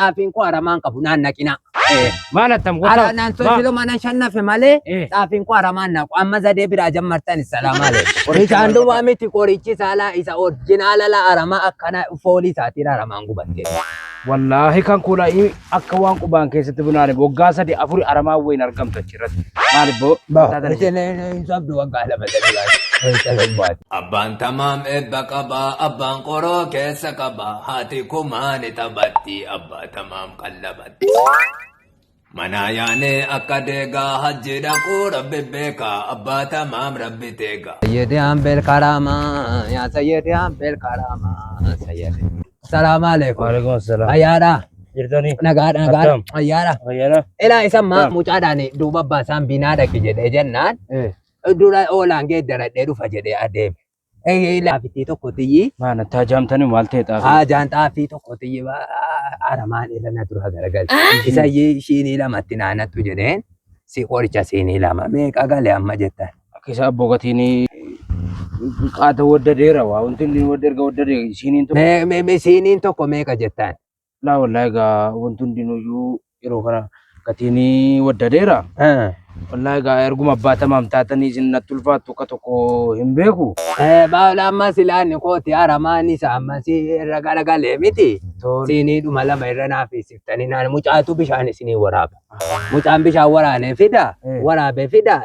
Xaafiin koo aramaan qabu naan naqina. Maalatam Ara naan tolchilo mana shannafe malee xaafiin koo aramaan naqu amma zadee biraa jammartan salaamu alaykum. Isaan duwwaa miti qorichi saalaa isa orjinaala la aramaa akkana foolii isaatiin aramaan gubatte. Wallahi kan kula akka waan qubaan keessatti bunaane waggaa sadii afuri aramaa wayin argamtu achirratti. Maali boo? Sabdu waggaa lama sadii. Abbaan tamaam ebba qabaa, abbaan qoroo keessa qabaa, haati kumaani taphatti, abbaa tamaam qallabatti. Mana yaane akka deegaa hajji dhaquu rabbi beekaa, abbaa tamaam rabbi teegaa. Sayyidee hambeel karaamaa, yaa sayyidee hambeel karaamaa, sayyidee. Salaamu alaykum. Waalaikum assalam. Ayyaadha. Jirtanii? Nagaadha. Ayyaadha. Ayyaadha. Ilaa isa mucaadhaan duuba abbaa isaan binaa dhaqi jedhee jennaan. Dura oolaan geeddaradhee dhufa jedhee adeeme. Xaafii tokko tiyyi. Maana tajaamtanii maal ta'e xaafii? Ajaan xaafii tokko tiyyi aramaan irra dura garagal. Isa shinii lamatti naannattu jedheen si qoricha shinii lama meeqa galee amma jettan. Akkisa abboo gatiin qaata waddadeera waa wanti inni waddarga waddadee shiniin tokko. Shiniin tokko meeqa jettan? Laa wallahi egaa wanti hundinuyyuu yeroo kana gatiin waddadeera. Wallahi egaa erguma abbaa tamaam taatanii isin natti ulfaattu akka tokko hin beeku. Baala ammas ilaanni kooti aramaan isa ammas irra garagalee miti. Siinii dhuma lama irra naafisiftanii naan mucaatu bishaan isinii waraaba. Mucaan bishaan waraanee fida, waraabee fida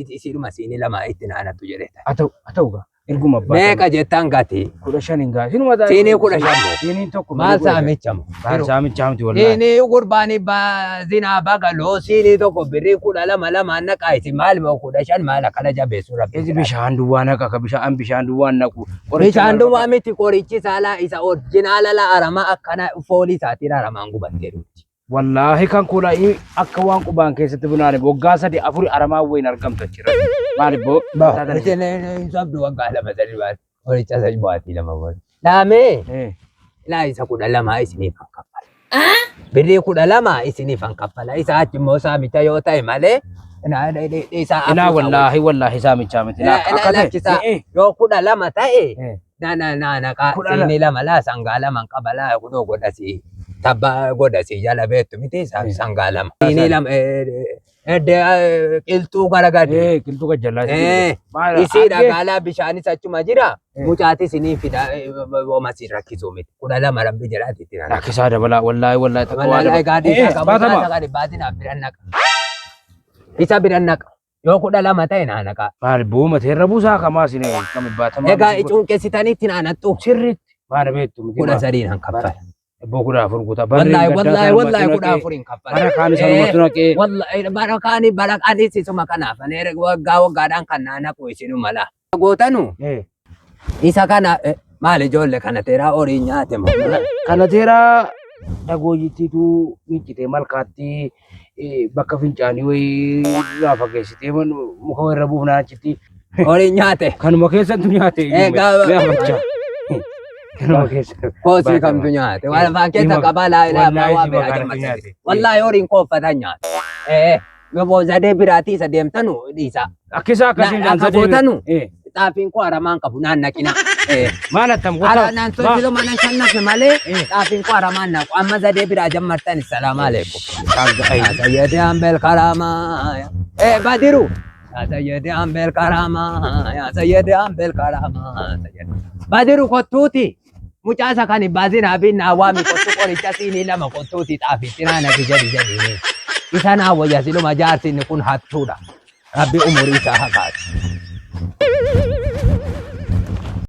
isinuma siinii lama itti naannattu jedhee. Haa ta'u gaa erguma abbaa. Meeqa jettan gatii? 15 hin gaa. Siinii 15. Siiniin tokko maal saamichamu? Maal saamichamuti wallahi. Siinii gurbaanii zinaa bagaloo siinii tokko birrii 12 naqaa isin maal moo 15 maal akkana jabeessu rabbi. Ezi bishaan duwwaa naqa ka bishaan duwwaa naqu. Bishaan duwwaa miti qorichi saalaa isa orjinaala la aramaa akkana foolii isaatiin aramaan gubattee dhuti. Wallahi kan kula akka waan qubaan keessatti bunaane waggaa sadii afuri aramaa wayin argamtu achirratti. Maali boo? Sabdu waggaa lama sadii baati. Qoricha sadii baatii lama baati. Laamee laa isa 12 isiniif kan kaffala. Birrii 12 isiniif kan kaffala. Isa achi immoo saamicha yoo ta'e malee Ina wallahi saamichaa miti. Yoo 12 ta'e naqaa siinii lama laa sangaa lama qabala kudoo godhasi. Tabba godhasi jala beektu miti sangaa lama. Siinii lama qilxuu garagadi. Qilxuu gajjallaa. Isii dhagaalaa bishaanis achuma jira. Mucaati isinii fida oomasi rakkisuu miti. 12 rabbi jedhaati itti nana. Rakkisaa dabala wallahi Wallahi gaadii baatinaaf biran naqa. Isa biran naqa. Yoo 12 ta'e naanaqa. Maali buuma teerra buusaa kamaa isin kam baatamaa. Egaa cuunqessitanii itti naannattu. Sirriitti. Maana beektu miti. 13 han kaffala. Ebboo 14 guutaa. Wallahi 14 kaffala. Bara kaan isa numatu naqee. Wallahi bara kaanii sisuma kanaaf. Waggaadhaan kan naannaqu isinuma laa. Gootanu. Isa kana maali ijoollee kana teeraa horii nyaate moo? Kana teeraa dagooyittiitu miccitee malkaatti bakka fincaanii wayii laafa geessitee muka irra buufnaa achitti horii nyaate. Kanuma keessattu nyaate. Koosii kamtu nyaate. Waan afaan keessa qabaa laa waa biraa jammate. Wallahi horiin kooffatan nyaate. Yoo zadee biraatii isa deemtanu dhiisa. Akkisa akkasiin akka gootanu. Xaafiin koo aramaan qabu naan naqina. Maal attam goota? Naan tolchilo mana shannafe malee xaafiin koo aramaan naqu amma zadee biraa jammartan salaamu alaykum. Sayyidee hambeel karaamaa. Badiru. Sayyidee hambeel karaamaa. Sayyidee hambeel karaamaa. Badiru kottuuti. Mucaasa kan baazinaa binnaa waami kottu qoricha siinii lama kottuuti xaafiitti naannati jadi. Isa naa wayya siluma jaarsinni kun hattuudha. Rabbi umurii isaa hakaatu.